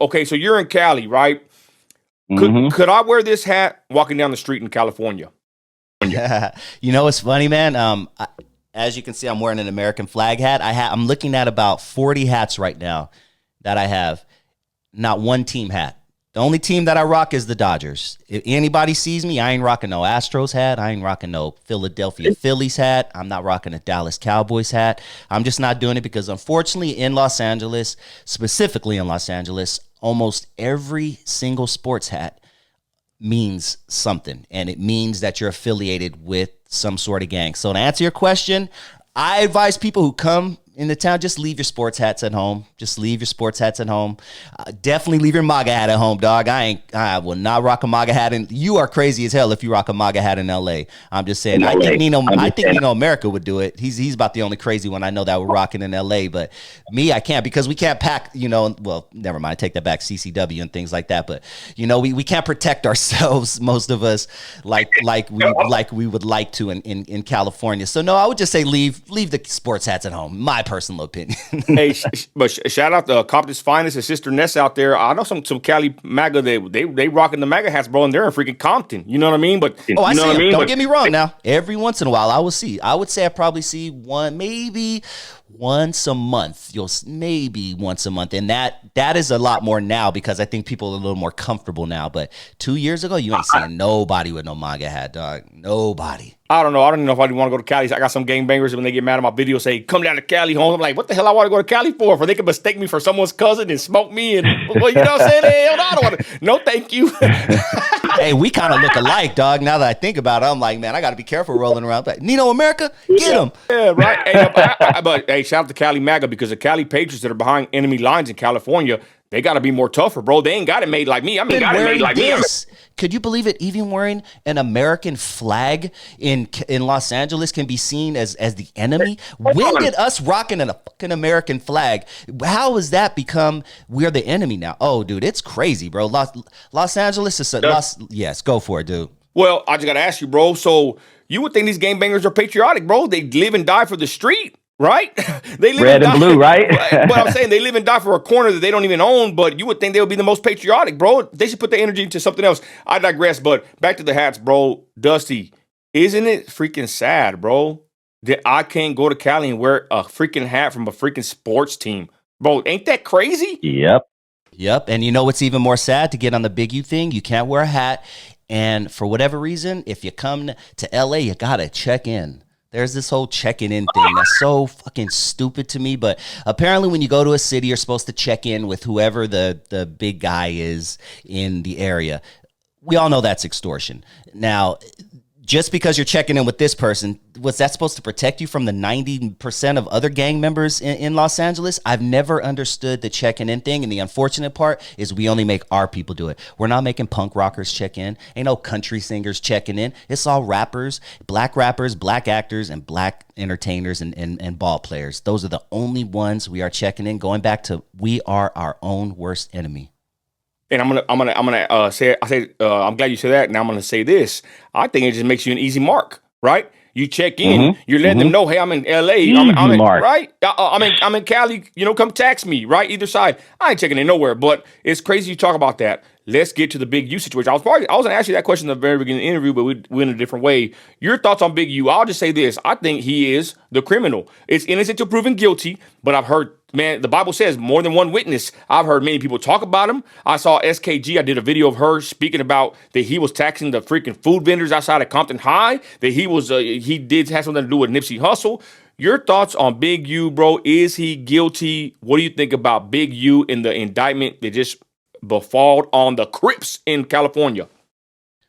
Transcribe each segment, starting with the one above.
okay, so you're in Cali, right? Could I wear this hat walking down the street in California? You know what's funny, man? As you can see, I'm wearing an American flag hat. I'm looking at about 40 hats right now that I have. Not one team hat. The only team that I rock is the Dodgers. If anybody sees me, I ain't rocking no Astros hat. I ain't rocking no Philadelphia Phillies hat. I'm not rocking a Dallas Cowboys hat. I'm just not doing it because, unfortunately, in Los Angeles, specifically in Los Angeles, almost every single sports hat means something, and it means that you're affiliated with some sort of gang. So to answer your question, I advise people who come in the town, just leave your sports hats at home. Just leave your sports hats at home. Definitely leave your MAGA hat at home, dog. I will not rock a MAGA hat. And you are crazy as hell if you rock a MAGA hat in LA. I'm just saying. I think Nino America would do it. He's about the only crazy one I know that would rock it in LA. But me, I can't, because we can't pack, well, never mind. Take that back, CCW and things like that. But we can't protect ourselves, most of us, like we would like to in California. So no, I would just say leave the sports hats at home. My personal opinion. Hey, but shout out to Compton's finest and Sister Ness out there. I know some Cali MAGA, they rocking the MAGA hats, bro, and they're in freaking Compton. You know what I mean? But I see them. Don't get me wrong. Now, every once in a while, I would say I probably see one, maybe once a month. Maybe once a month, and that is a lot more now because I think people are a little more comfortable now. But 2 years ago, you ain't seeing nobody with no MAGA hat, dog. Nobody. I don't know. I don't even know if I want to go to Cali. I got some gangbangers when they get mad at my video say, come down to Cali home. I'm like, what the hell I want to go to Cali for? For they can mistake me for someone's cousin and smoke me and, well, you know what I'm saying? Hell no, I don't want to. No, thank you. Hey, we kind of look alike, dog. Now that I think about it, I'm like, man, I got to be careful rolling around. Like, Nino America, get him. Yeah, right. Hey, but hey, shout out to Cali MAGA, because the Cali Patriots that are behind enemy lines in California, they got to be more tougher, bro. They ain't got it made like me. I mean, got it made like me. Could you believe it? Even wearing an American flag in Los Angeles can be seen as the enemy. When did us rocking a fucking American flag, how has that become we're the enemy now? Oh, dude, it's crazy, bro. Los Angeles is yes, go for it, dude. Well, I just got to ask you, bro. So you would think these gangbangers are patriotic, bro. They live and die for the street. Right? They live red and blue, right? But I'm saying they live and die for a corner that they don't even own, but you would think they would be the most patriotic, bro. They should put the energy into something else. I digress, but back to the hats, bro. Dusty, isn't it freaking sad, bro, that I can't go to Cali and wear a freaking hat from a freaking sports team? Bro, ain't that crazy? Yep. And you know what's even more sad? To get on the Big U thing, you can't wear a hat. And for whatever reason, if you come to LA, you got to check in. There's this whole checking in thing that's so fucking stupid to me. But apparently when you go to a city, you're supposed to check in with whoever the big guy is in the area. We all know that's extortion. Now, just because you're checking in with this person, was that supposed to protect you from the 90% of other gang members in Los Angeles? I've never understood the checking in thing. And the unfortunate part is we only make our people do it. We're not making punk rockers check in. Ain't no country singers checking in. It's all rappers, black actors, and black entertainers and ball players. Those are the only ones we are checking in. Going back to, we are our own worst enemy. And I'm gonna say I'm glad you said that. Now I'm gonna say this. I think it just makes you an easy mark, right? You check in, you're letting them know, hey, I'm in LA, I'm in Cali. Come tax me, right? Either side. I ain't checking in nowhere. But it's crazy you talk about that. Let's get to the Big U situation. I was gonna ask you that question in the very beginning of the interview, but we went a different way. Your thoughts on Big U? I'll just say this. I think he is the criminal. It's innocent till proven guilty, but I've heard, man, the Bible says more than one witness. I've heard many people talk about him. I saw SKG. I did a video of her speaking about that he was taxing the freaking food vendors outside of Compton High, that he did have something to do with Nipsey Hussle. Your thoughts on Big U, bro? Is he guilty? What do you think about Big U in the indictment that just befalled on the Crips in California?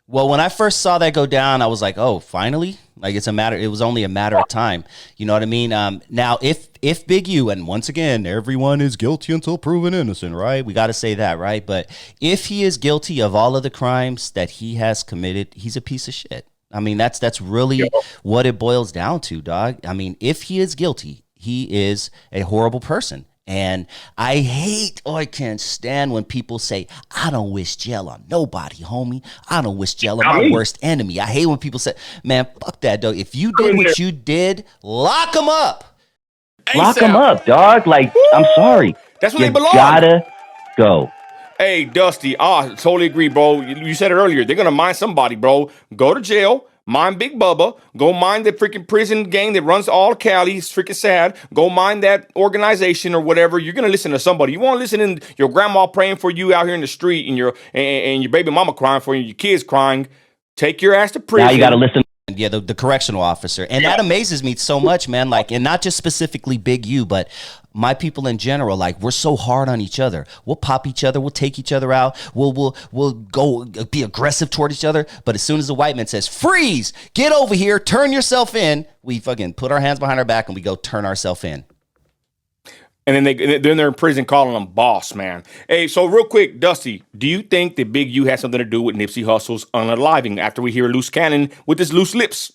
Well, when I first saw that go down, I was like, oh, finally? Like, it was only a matter of time. You know what I mean? Now, if Big U, and once again, everyone is guilty until proven innocent, right? We got to say that, right? But if he is guilty of all of the crimes that he has committed, he's a piece of shit. I mean, that's really what it boils down to, dog. I mean, if he is guilty, he is a horrible person. And I can't stand when people say, I don't wish jail on nobody, homie. I don't wish jail on my worst enemy. I hate when people say, man, fuck that, dog. If you did what you did, lock him up. Lock him up, dog. Like, I'm sorry. That's where they belong. Gotta go. Hey, Dusty, I totally agree, bro. You said it earlier. They're gonna mind somebody, bro. Go to jail. Mind Big Bubba. Go mind the freaking prison gang that runs all of Cali. It's freaking sad. Go mind that organization or whatever. You're gonna listen to somebody. You want to listen to your grandma praying for you out here in the street, and your baby mama crying for you, your kids crying. Take your ass to prison. Now you got to listen. Yeah, the correctional officer. And that amazes me so much, man. Like, and not just specifically Big U, but my people in general. Like, we're so hard on each other. We'll pop each other. We'll take each other out. We'll go be aggressive toward each other. But as soon as the white man says, freeze, get over here, turn yourself in, we fucking put our hands behind our back and we go turn ourselves in. And then they're in prison calling them boss, man. Hey, so real quick, Dusty, do you think that Big U has something to do with Nipsey Hussle's unaliving after we hear Loose Cannon with his loose lips?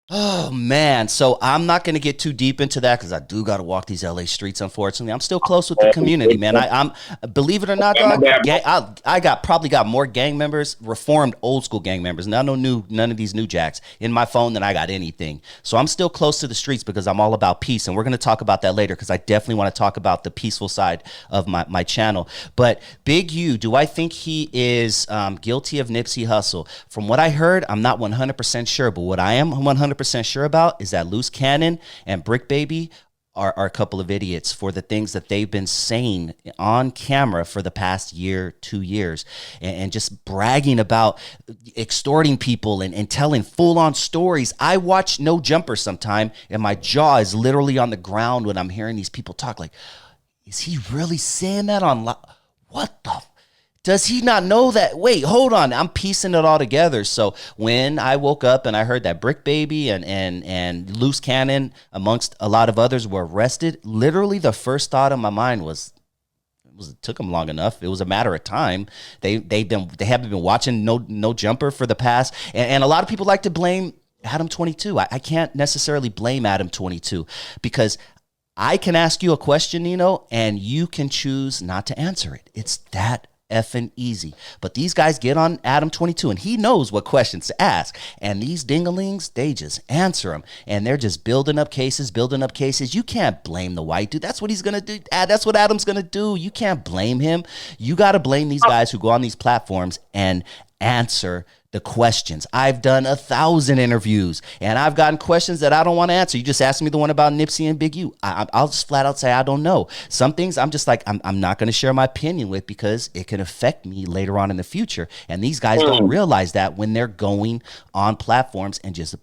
Oh, man. So I'm not going to get too deep into that because I do got to walk these LA streets, unfortunately. I'm still close with the community, man. I'm believe it or not, dog, I probably got more gang members, reformed old school gang members, none of these new jacks in my phone than I got anything. So I'm still close to the streets because I'm all about peace. And we're going to talk about that later because I definitely want to talk about the peaceful side of my channel. But Big U, do I think he is guilty of Nipsey Hussle? From what I heard, I'm not 100% sure. But what I am 100% sure about is that Loose Cannon and Brick Baby are a couple of idiots for the things that they've been saying on camera for the past year, 2 years, and just bragging about extorting people and telling full-on stories. I watch No Jumper sometime, and my jaw is literally on the ground when I'm hearing these people talk. Like, is he really saying that on what the does he not know that? Wait, hold on. I'm piecing it all together. So when I woke up and I heard that Brick Baby and Loose Cannon, amongst a lot of others, were arrested, literally the first thought in my mind was, it took them long enough. It was a matter of time. They haven't been watching No Jumper for the past, and a lot of people like to blame Adam 22. I can't necessarily blame Adam 22 because I can ask you a question, Nino, and you can choose not to answer it. It's that effing easy. But these guys get on Adam 22 and he knows what questions to ask. And these dingalings, they just answer them. And they're just building up cases. You can't blame the white dude. That's what he's going to do. That's what Adam's going to do. You can't blame him. You got to blame these guys who go on these platforms and answer the questions. I've done 1,000 interviews and I've gotten questions that I don't want to answer. You just asked me the one about Nipsey and Big U. I'll just flat out say I don't know. Some things I'm just like, I'm not going to share my opinion with because it can affect me later on in the future. And these guys don't realize that when they're going on platforms and just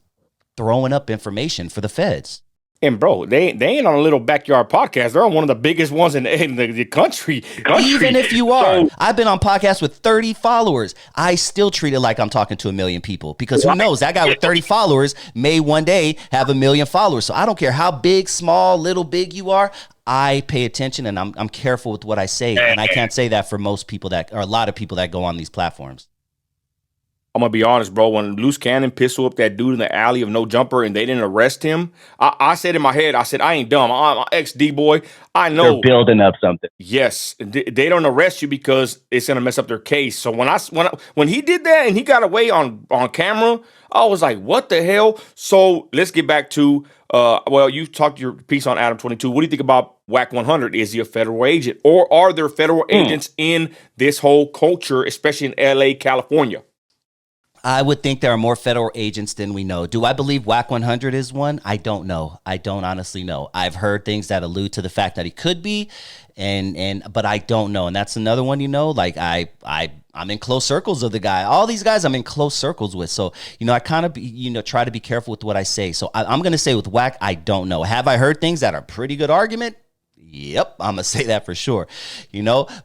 throwing up information for the feds. And bro, they ain't on a little backyard podcast. They're on one of the biggest ones in the country. Even if you are. I've been on podcasts with 30 followers. I still treat it like I'm talking to 1 million people because who knows? That guy with 30 followers may one day have 1 million followers. So I don't care how big, small, little, big you are. I pay attention and I'm careful with what I say. And I can't say that for most people or a lot of people that go on these platforms. I'm going to be honest, bro. When Loose Cannon pistol whipped that dude in the alley of No Jumper and they didn't arrest him, I said in my head, I said, I ain't dumb. I'm ex-D-boy. I know. They're building up something. Yes. They don't arrest you because it's going to mess up their case. So when he did that and he got away on camera, I was like, what the hell? So let's get back to, you talked your piece on Adam 22. What do you think about WAC 100? Is he a federal agent? Or are there federal agents in this whole culture, especially in L.A., California? I would think there are more federal agents than we know. Do I believe WAC 100 is one? I don't know. I don't honestly know. I've heard things that allude to the fact that he could be, but I don't know. And that's another one, like I'm in close circles of the guy. All these guys I'm in close circles with. So, I kind of, try to be careful with what I say. So I'm going to say with WAC, I don't know. Have I heard things that are pretty good argument? Yep, I'm going to say that for sure.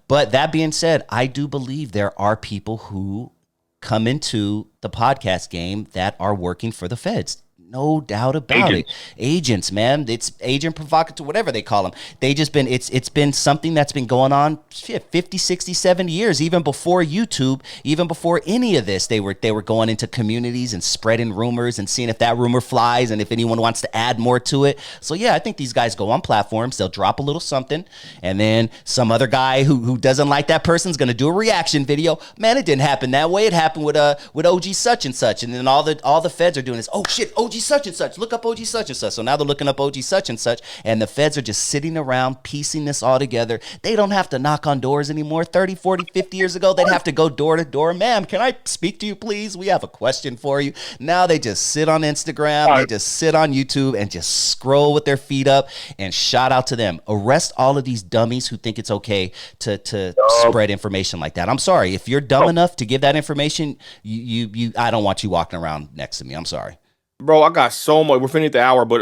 But that being said, I do believe there are people who come into the podcast game that are working for the feds. No doubt about it. Agents, man. It's agent provocateur, whatever they call them. They just been, it's been something that's been going on 50, 60, 70 years, even before YouTube, even before any of this. They were going into communities and spreading rumors and seeing if that rumor flies and if anyone wants to add more to it. So yeah, I think these guys go on platforms, they'll drop a little something, and then some other guy who doesn't like that person's gonna do a reaction video. Man, it didn't happen that way. It happened with OG such and such. And then all the feds are doing this. Oh shit, OG OG such and such. Look up OG such and such. So now they're looking up OG such and such, and the feds are just sitting around piecing this all together. They don't have to knock on doors anymore. 30, 40, 50 years ago, they'd have to go door to door. Ma'am, can I speak to you, please? We have a question for you. Now they just sit on Instagram, they just sit on YouTube and just scroll with their feet up, and shout out to them. Arrest all of these dummies who think it's okay to spread information like that. I'm sorry. If you're dumb enough to give that information, I don't want you walking around next to me. I'm sorry. Bro, I got so much. We're finishing the hour, but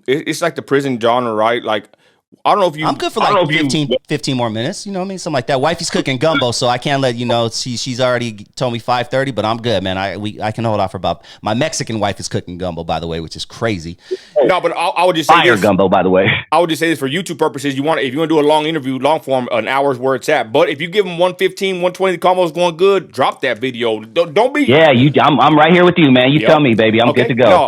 it's like the prison genre, right? Like, I don't know if you. I'm good for like 15 more minutes. You know what I mean? Something like that. Wifey's cooking gumbo, so I can't let you know. She's already told me 5:30, but I'm good, man. I can hold off for about. My Mexican wife is cooking gumbo, by the way, which is crazy. No, but I would just say Fire this. gumbo, by the way. I would just say this for YouTube purposes. If you want to do a long interview, long form, an hour's where it's at. But if you give them 115, 120, the combo's going good, drop that video. Don't be. Yeah, I'm right here with you, man. You tell me, baby. I'm good to go. No,